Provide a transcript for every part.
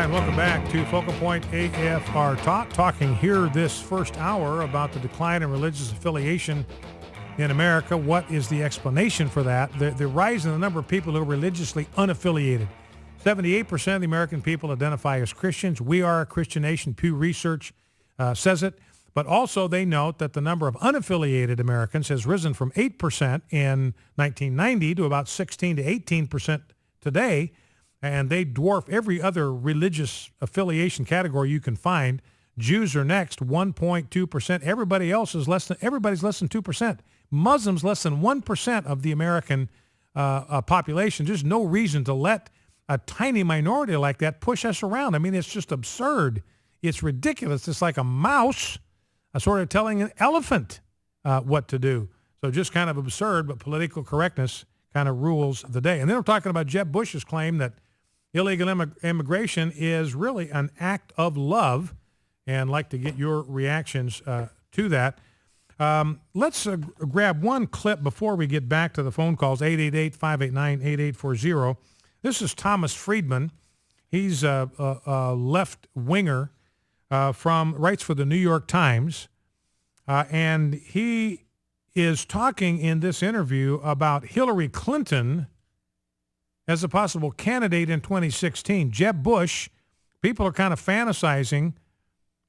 Hi, and welcome back to Focal Point AFR talking here this first hour about the decline in religious affiliation in America. What is the explanation for that? The rise in the number of people who are religiously unaffiliated. 78% of the American people identify as Christians. We are a Christian nation. Pew Research says it. But also they note that the number of unaffiliated Americans has risen from 8% in 1990 to about 16 to 18% today. And they dwarf every other religious affiliation category you can find. Jews are next, 1.2%. Everybody's less than 2%. Muslims less than 1% of the American population. There's no reason to let a tiny minority like that push us around. I mean, it's just absurd. It's ridiculous. It's like a mouse sort of telling an elephant what to do. So just kind of absurd, but political correctness kind of rules the day. And then we're talking about Jeb Bush's claim that illegal immigration is really an act of love, and like to get your reactions to that. Let's grab one clip before we get back to the phone calls, 888-589-8840. This is Thomas Friedman. He's a left-winger writes for the New York Times, and he is talking in this interview about Hillary Clinton as a possible candidate in 2016. Jeb Bush, people are kind of fantasizing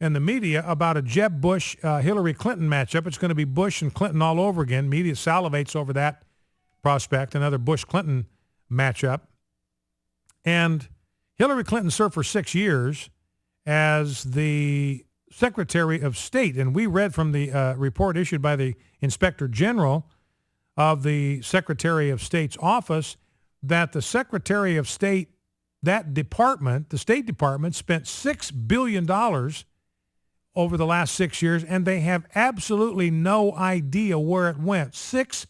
in the media about a Jeb Bush-Hillary Clinton matchup. It's going to be Bush and Clinton all over again. Media salivates over that prospect, another Bush-Clinton matchup. And Hillary Clinton served for 6 years as the Secretary of State. And we read from the report issued by the Inspector General of the Secretary of State's office that the Secretary of State, that department, the State Department, spent $6 billion over the last 6 years, and they have absolutely no idea where it went. $6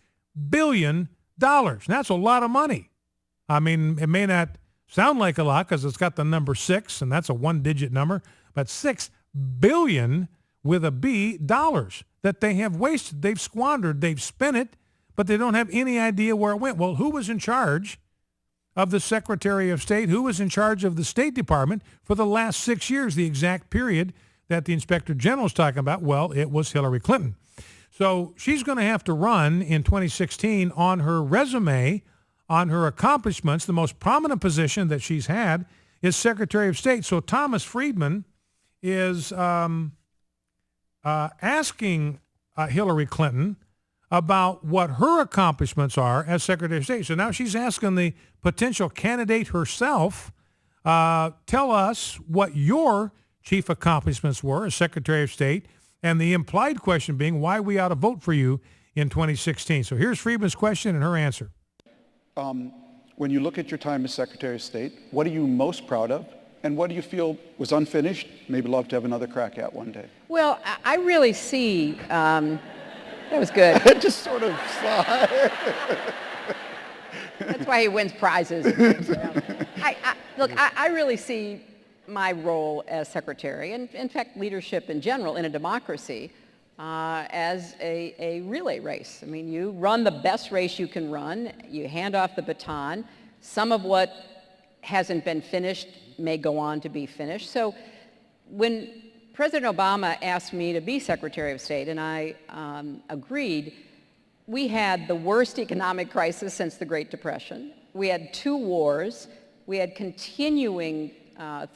billion. That's a lot of money. I mean, it may not sound like a lot because it's got the number 6, and that's a one-digit number, but $6 billion with a B dollars that they have wasted. They've squandered. They've spent it, but they don't have any idea where it went. Well, who was in charge of the Secretary of State? Who was in charge of the State Department for the last 6 years, the exact period that the Inspector General is talking about? Well, it was Hillary Clinton. So she's going to have to run in 2016 on her resume, on her accomplishments. The most prominent position that she's had is Secretary of State. So Thomas Friedman is asking Hillary Clinton about what her accomplishments are as Secretary of State. So now she's asking the potential candidate herself, tell us what your chief accomplishments were as Secretary of State, and the implied question being why we ought to vote for you in 2016. So here's Friedman's question and her answer. When you look at your time as Secretary of State, what are you most proud of? And what do you feel was unfinished, maybe love to have another crack at one day? Well, I really see, that was good. Just sort of slide. That's why he wins prizes. I really see my role as secretary, and in fact leadership in general in a democracy, as a relay race. I mean, you run the best race you can run. You hand off the baton. Some of what hasn't been finished may go on to be finished. So when President Obama asked me to be Secretary of State, and I agreed, we had the worst economic crisis since the Great Depression. We had 2 wars. We had continuing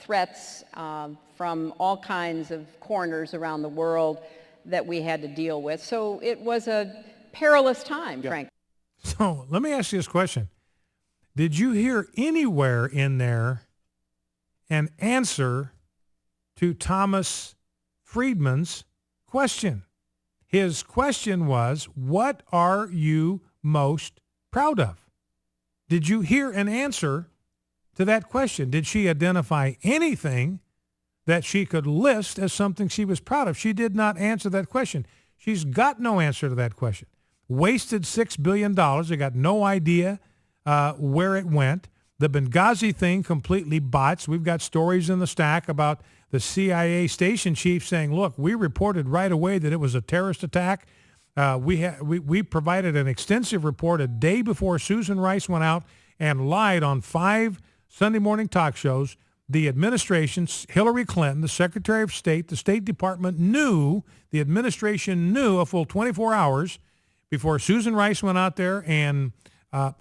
threats from all kinds of corners around the world that we had to deal with. So it was a perilous time, frankly. So let me ask you this question. Did you hear anywhere in there an answer to Thomas Friedman's question? His question was, what are you most proud of? Did you hear an answer to that question? Did she identify anything that she could list as something she was proud of? She did not answer that question. She's got no answer to that question. Wasted $6 billion. They got no idea where it went. The Benghazi thing completely botched. We've got stories in the stack about the CIA station chief saying, look, we reported right away that it was a terrorist attack. We provided an extensive report a day before Susan Rice went out and lied on 5 Sunday morning talk shows the administration, Hillary Clinton, the Secretary of State, the State Department knew, the administration knew a full 24 hours before Susan Rice went out there and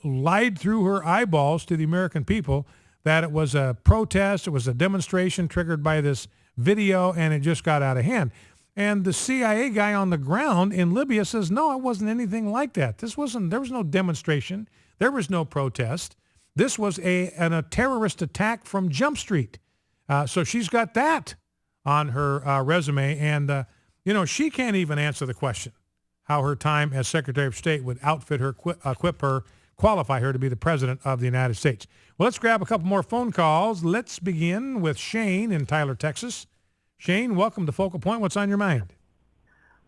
lied through her eyeballs to the American people that it was a protest, it was a demonstration triggered by this video, and it just got out of hand. And the CIA guy on the ground in Libya says, no, it wasn't anything like that. There was no demonstration. There was no protest. This was a terrorist attack from Jump Street. So she's got that on her resume. And, she can't even answer the question how her time as Secretary of State would outfit her, equip her, qualify her to be the President of the United States. Well, let's grab a couple more phone calls. Let's begin with Shane in Tyler, Texas. Shane, welcome to Focal Point. What's on your mind?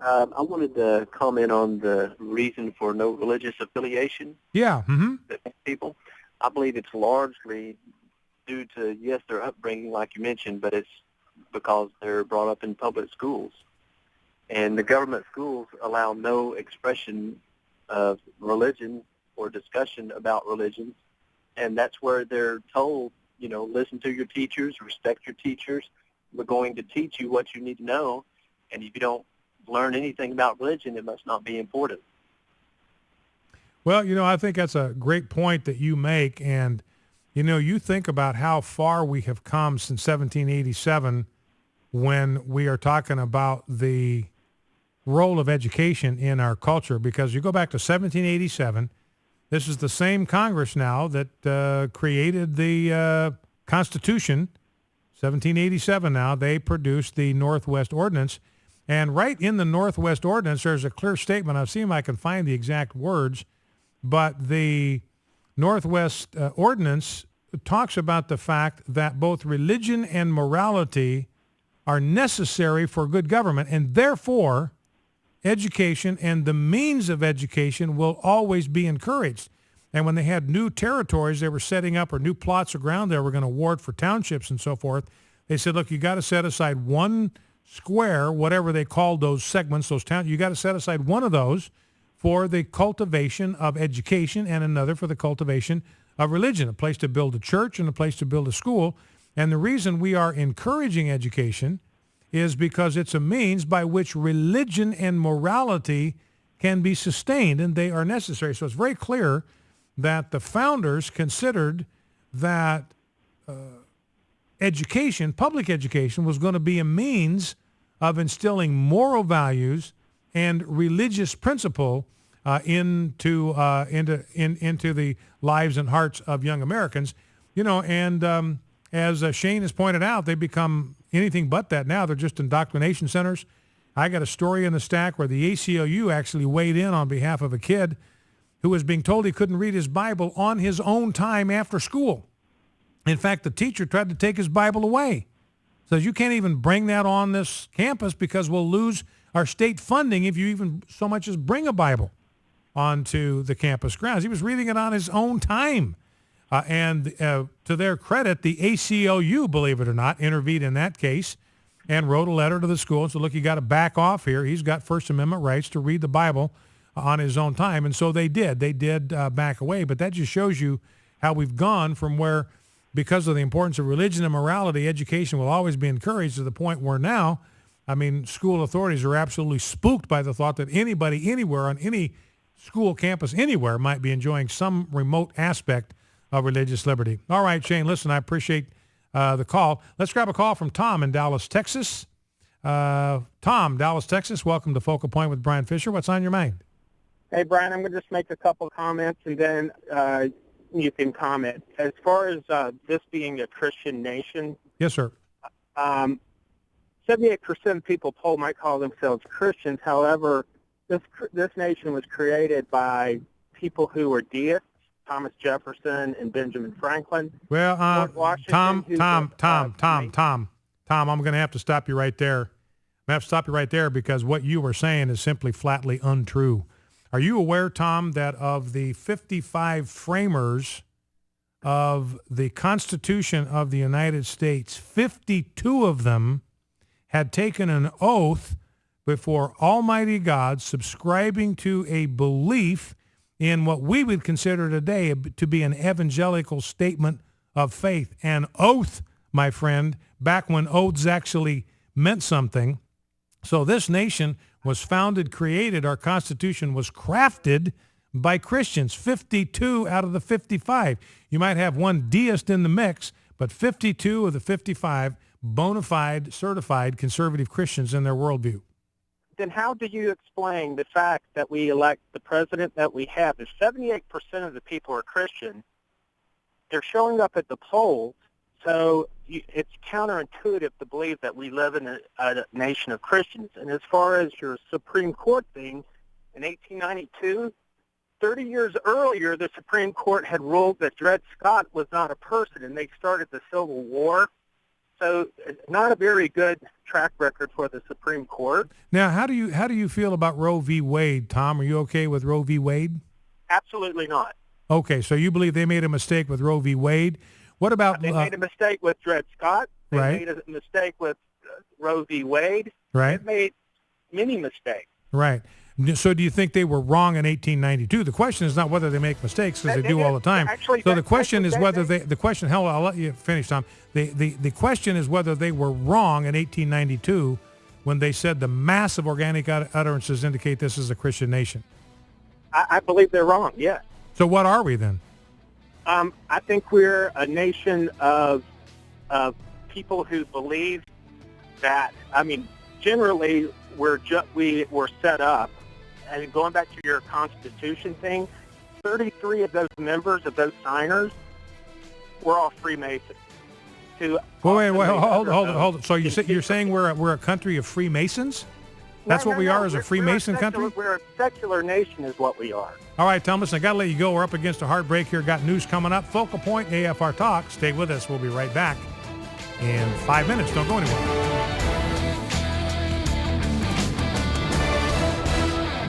I wanted to comment on the reason for no religious affiliation. Yeah. Mm-hmm. People. I believe it's largely due to, yes, their upbringing, like you mentioned, but it's because they're brought up in public schools. And the government schools allow no expression of religion or discussion about religion. And that's where they're told, listen to your teachers, respect your teachers. We're going to teach you what you need to know. And if you don't learn anything about religion, it must not be important. Well, I think that's a great point that you make. And, you think about how far we have come since 1787 when we are talking about the role of education in our culture. Because you go back to 1787, this is the same Congress now that created the Constitution. 1787 now, they produced the Northwest Ordinance. And right in the Northwest Ordinance, there's a clear statement. I'll see if I can find the exact words. But the Northwest Ordinance talks about the fact that both religion and morality are necessary for good government, and therefore education and the means of education will always be encouraged. And when they had new territories they were setting up or new plots of ground they were going to award for townships and so forth, they said, look, you got to set aside one square, whatever they called those segments, those towns, you got to set aside one of those for the cultivation of education and another for the cultivation of religion, a place to build a church and a place to build a school. And the reason we are encouraging education is because it's a means by which religion and morality can be sustained, and they are necessary. So it's very clear that the founders considered that education, public education, was going to be a means of instilling moral values and religious principle into the lives and hearts of young Americans. As Shane has pointed out, they become anything but that now. They're just indoctrination centers. I got a story in the stack where the ACLU actually weighed in on behalf of a kid who was being told he couldn't read his Bible on his own time after school. In fact, the teacher tried to take his Bible away. Says, you can't even bring that on this campus because we'll lose our state funding if you even so much as bring a Bible onto the campus grounds. He was reading it on his own time. And to their credit, the ACLU, believe it or not, intervened in that case and wrote a letter to the school and said, look, you got to back off here. He's got First Amendment rights to read the Bible on his own time. And so they did. They did back away. But that just shows you how we've gone from where, because of the importance of religion and morality, education will always be encouraged, to the point where now, school authorities are absolutely spooked by the thought that anybody anywhere on any school campus anywhere might be enjoying some remote aspect of religious liberty. All right, Shane, listen, I appreciate the call. Let's grab a call from Tom in Dallas, Texas. Tom, Dallas, Texas, welcome to Focal Point with Brian Fisher. What's on your mind? Hey, Brian, I'm going to just make a couple comments, and then you can comment. As far as this being a Christian nation, yes, sir. 78% of people polled might call themselves Christians. However, this nation was created by people who were deists, Thomas Jefferson and Benjamin Franklin. Well, Tom, I'm going to have to stop you right there. I'm going to have to stop you right there because what you were saying is simply flatly untrue. Are you aware, Tom, that of the 55 framers of the Constitution of the United States, 52 of them had taken an oath before Almighty God, subscribing to a belief in what we would consider today to be an evangelical statement of faith, an oath, my friend, back when oaths actually meant something. So this nation was founded, created, our Constitution was crafted by Christians, 52 out of the 55. You might have one deist in the mix, but 52 of the 55 bona fide, certified conservative Christians in their worldview. Then how do you explain the fact that we elect the president that we have? If 78% of the people are Christian, they're showing up at the polls, so it's counterintuitive to believe that we live in a nation of Christians. And as far as your Supreme Court thing, in 1892, 30 years earlier, the Supreme Court had ruled that Dred Scott was not a person, and they started the Civil War. So not a very good track record for the Supreme Court. Now, how do you feel about Roe v. Wade, Tom? Are you okay with Roe v. Wade? Absolutely not. Okay, so you believe they made a mistake with Roe v. Wade. What about... They made a mistake with Dred Scott. They Right. made a mistake with Roe v. Wade. Right. They made many mistakes. Right. So do you think they were wrong in 1892? The question is not whether they make mistakes, because they do all the time. Actually, so the question is whether I'll let you finish, Tom. The question is whether they were wrong in 1892 when they said the massive organic utterances indicate this is a Christian nation. I believe they're wrong, yes. So what are we then? I think we're a nation of people who believe that, generally we were set up, and going back to your Constitution thing, 33 of those members, of those signers, were all Freemasons. Wait, hold on. So you're saying we're a country of Freemasons? That's what we are, as a Freemason country? We're a secular nation is what we are. All right, Thomas, I got to let you go. We're up against a hard break here. Got news coming up. Focal Point, AFR Talk. Stay with us. We'll be right back in 5 minutes. Don't go anywhere.